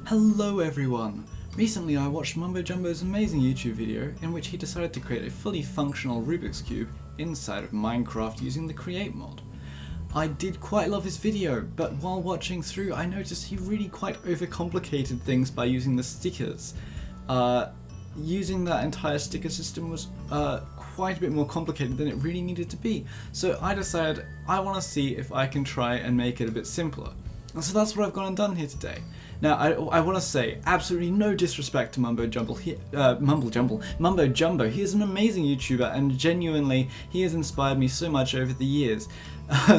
Hello everyone! Recently I watched Mumbo Jumbo's amazing YouTube video in which he decided to create a fully functional Rubik's Cube inside of Minecraft using the Create mod. I did quite love his video, but while watching through I noticed he really quite overcomplicated things by using the stickers. Using that entire sticker system was quite a bit more complicated than it really needed to be, so I decided I want to see if I can try and make it a bit simpler. And so that's what I've gone and done here today. Now, I want to say, absolutely no disrespect to Mumbo Jumbo. Mumbo Jumbo. He is an amazing YouTuber, and genuinely, he has inspired me so much over the years.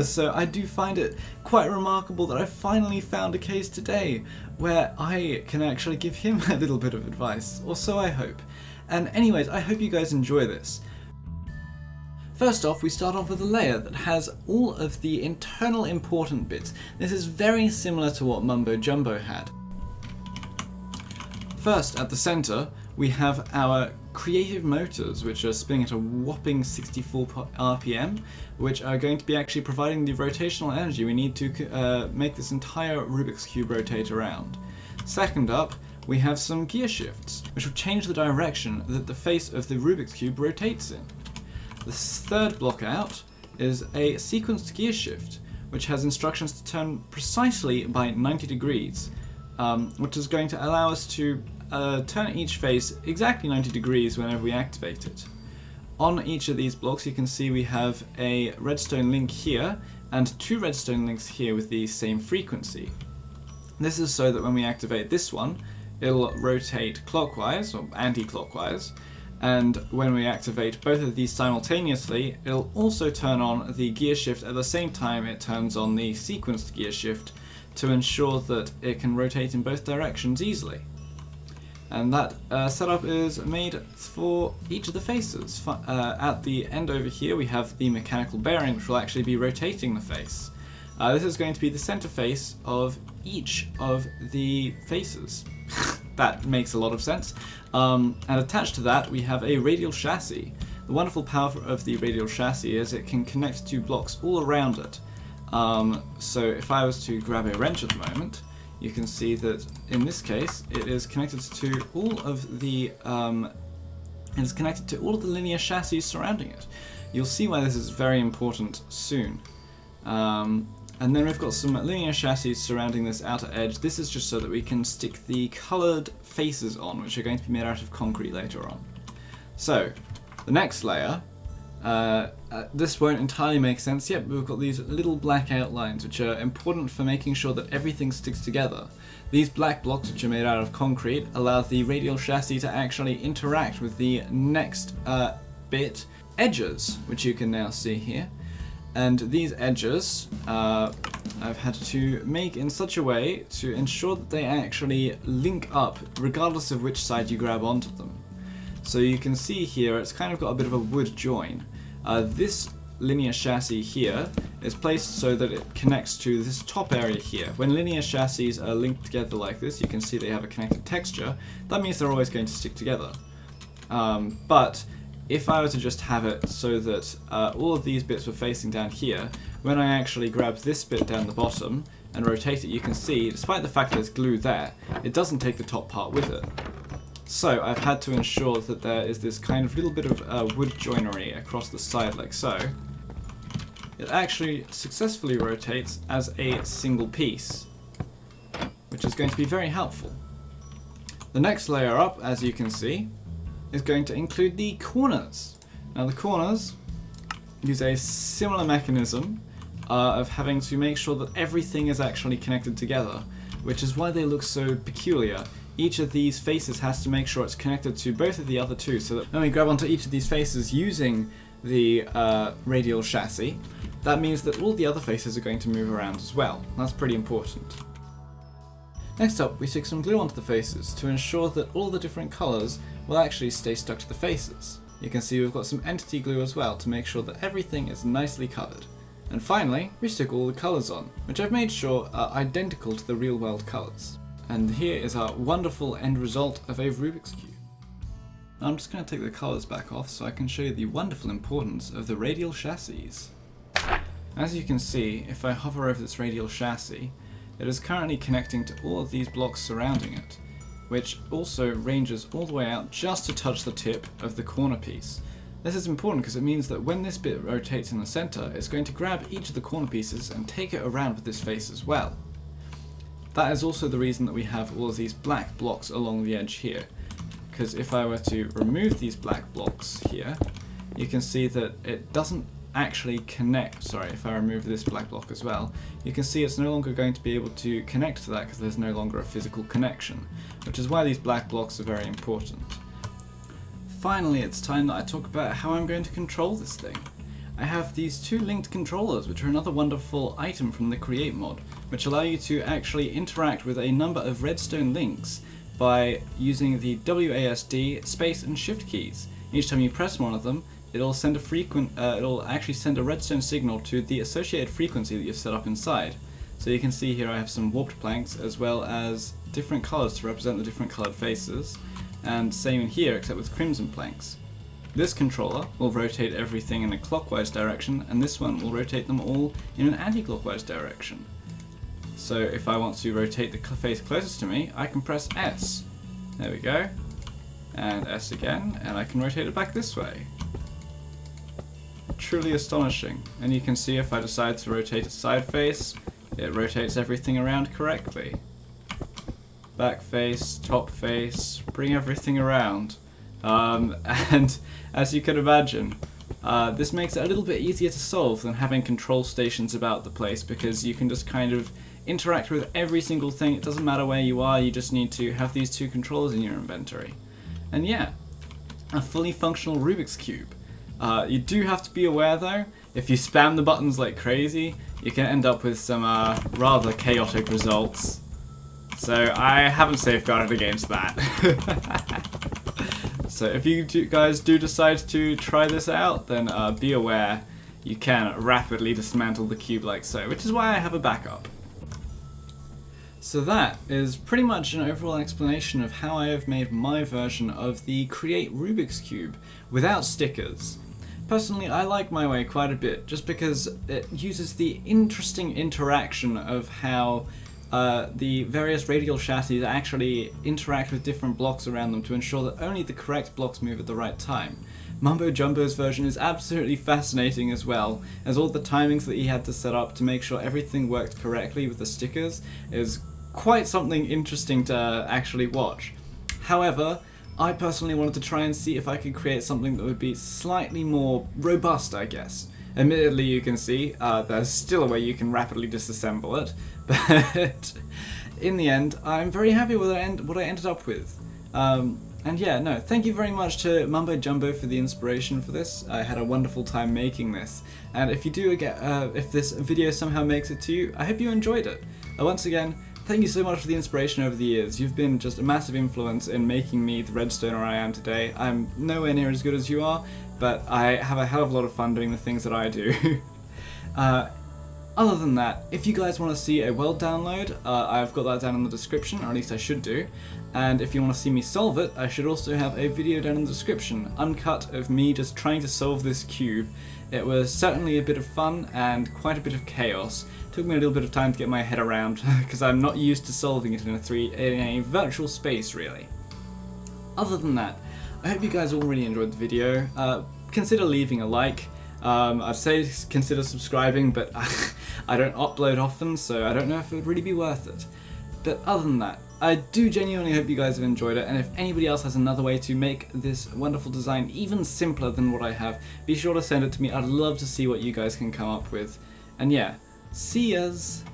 So I do find it quite remarkable that I finally found a case today where I can actually give him a little bit of advice, or so I hope. And anyways, I hope you guys enjoy this. First off, we start off with a layer that has all of the internal important bits. This is very similar to what Mumbo Jumbo had. First, at the center, we have our creative motors, which are spinning at a whopping 64 RPM, which are going to be actually providing the rotational energy we need to make this entire Rubik's Cube rotate around. Second up, we have some gear shifts, which will change the direction that the face of the Rubik's Cube rotates in. The third block out is a sequenced gear shift, which has instructions to turn precisely by 90 degrees, which is going to allow us to turn each face exactly 90 degrees whenever we activate it. On each of these blocks you can see we have a redstone link here and two redstone links here with the same frequency. This is so that when we activate this one, it'll rotate clockwise or anti-clockwise, and when we activate both of these simultaneously, it'll also turn on the gear shift at the same time it turns on the sequenced gear shift to ensure that it can rotate in both directions easily. And that setup is made for each of the faces. At the end over here we have the mechanical bearing, which will actually be rotating the face. This is going to be the center face of each of the faces. That makes a lot of sense. And attached to that we have a radial chassis. The wonderful power of the radial chassis is it can connect to blocks all around it. So if I was to grab a wrench at the moment, you can see that in this case it is connected to all of the linear chassis surrounding it. You'll see why this is very important soon. And then we've got some linear chassis surrounding this outer edge. This is just so that we can stick the coloured faces on, which are going to be made out of concrete later on. So, the next layer, this won't entirely make sense yet, but we've got these little black outlines which are important for making sure that everything sticks together. These black blocks, which are made out of concrete, allow the radial chassis to actually interact with the next bit, edges, which you can now see here. And these edges I've had to make in such a way to ensure that they actually link up regardless of which side you grab onto them. So you can see here it's kind of got a bit of a wood join. This linear chassis here is placed so that it connects to this top area here. When linear chassis are linked together like this, you can see they have a connected texture. That means they're always going to stick together. But if I were to just have it so that all of these bits were facing down here, when I actually grab this bit down the bottom and rotate it, you can see, despite the fact that there's glue there, it doesn't take the top part with it. So I've had to ensure that there is this kind of little bit of wood joinery across the side like so. It actually successfully rotates as a single piece, which is going to be very helpful. The next layer up, as you can see, is going to include the corners. Now the corners use a similar mechanism of having to make sure that everything is actually connected together, which is why they look so peculiar. Each of these faces has to make sure it's connected to both of the other two, so that when we grab onto each of these faces using the radial chassis, that means that all the other faces are going to move around as well. That's pretty important. Next up, we stick some glue onto the faces to ensure that all the different colours will actually stay stuck to the faces. You can see we've got some entity glue as well to make sure that everything is nicely covered. And finally, we stick all the colours on, which I've made sure are identical to the real world colours. And here is our wonderful end result of a Rubik's Cube. Now I'm just going to take the colours back off so I can show you the wonderful importance of the radial chassis. As you can see, if I hover over this radial chassis, it is currently connecting to all of these blocks surrounding it, which also ranges all the way out just to touch the tip of the corner piece. This is important because it means that when this bit rotates in the center, it's going to grab each of the corner pieces and take it around with this face as well. That is also the reason that we have all of these black blocks along the edge here, because if I were to remove these black blocks here, you can see that it doesn't actually connect. Sorry, if I remove this black block as well, you can see it's no longer going to be able to connect to that because there's no longer a physical connection, which is why these black blocks are very important. Finally, it's time that I talk about how I'm going to control this thing. I have these two linked controllers, which are another wonderful item from the Create mod, which allow you to actually interact with a number of redstone links by using the WASD, space and shift keys. Each time you press one of them, it'll send it'll actually send a redstone signal to the associated frequency that you've set up inside. So you can see here I have some warped planks as well as different colors to represent the different colored faces, and same in here except with crimson planks. This controller will rotate everything in a clockwise direction, and this one will rotate them all in an anti-clockwise direction. So if I want to rotate the face closest to me, I can press S. There we go. And S again, and I can rotate it back this way. Truly astonishing. And you can see if I decide to rotate a side face, it rotates everything around correctly. Back face, top face, bring everything around. And as you can imagine, this makes it a little bit easier to solve than having control stations about the place, because you can just kind of interact with every single thing. It doesn't matter where you are, you just need to have these two controllers in your inventory. And yeah, a fully functional Rubik's Cube. You do have to be aware though, if you spam the buttons like crazy, you can end up with some rather chaotic results. So I haven't safeguarded against that. So if you guys do decide to try this out, then be aware you can rapidly dismantle the cube like so, which is why I have a backup. So that is pretty much an overall explanation of how I have made my version of the Create Rubik's Cube without stickers. Personally, I like my way quite a bit, just because it uses the interesting interaction of how the various radial chassis actually interact with different blocks around them to ensure that only the correct blocks move at the right time. Mumbo Jumbo's version is absolutely fascinating as well, as all the timings that he had to set up to make sure everything worked correctly with the stickers is quite something interesting to actually watch. However, I personally wanted to try and see if I could create something that would be slightly more robust, I guess. Admittedly, you can see there's still a way you can rapidly disassemble it, but in the end, I'm very happy with what I ended up with. And yeah, no, thank you very much to Mumbo Jumbo for the inspiration for this. I had a wonderful time making this, and if you do if this video somehow makes it to you, I hope you enjoyed it. Once again, thank you so much for the inspiration over the years. You've been just a massive influence in making me the redstoner I am today. I'm nowhere near as good as you are, but I have a hell of a lot of fun doing the things that I do. Other than that, if you guys want to see a world download, I've got that down in the description, or at least I should do. And if you want to see me solve it, I should also have a video down in the description, uncut, of me just trying to solve this cube. It was certainly a bit of fun and quite a bit of chaos. It took me a little bit of time to get my head around, because I'm not used to solving it in a virtual space, really. Other than that, I hope you guys all really enjoyed the video. Consider leaving a like. I'd say consider subscribing, but I don't upload often, so I don't know if it would really be worth it. But other than that, I do genuinely hope you guys have enjoyed it, and if anybody else has another way to make this wonderful design even simpler than what I have, be sure to send it to me. I'd love to see what you guys can come up with. And yeah, see yas!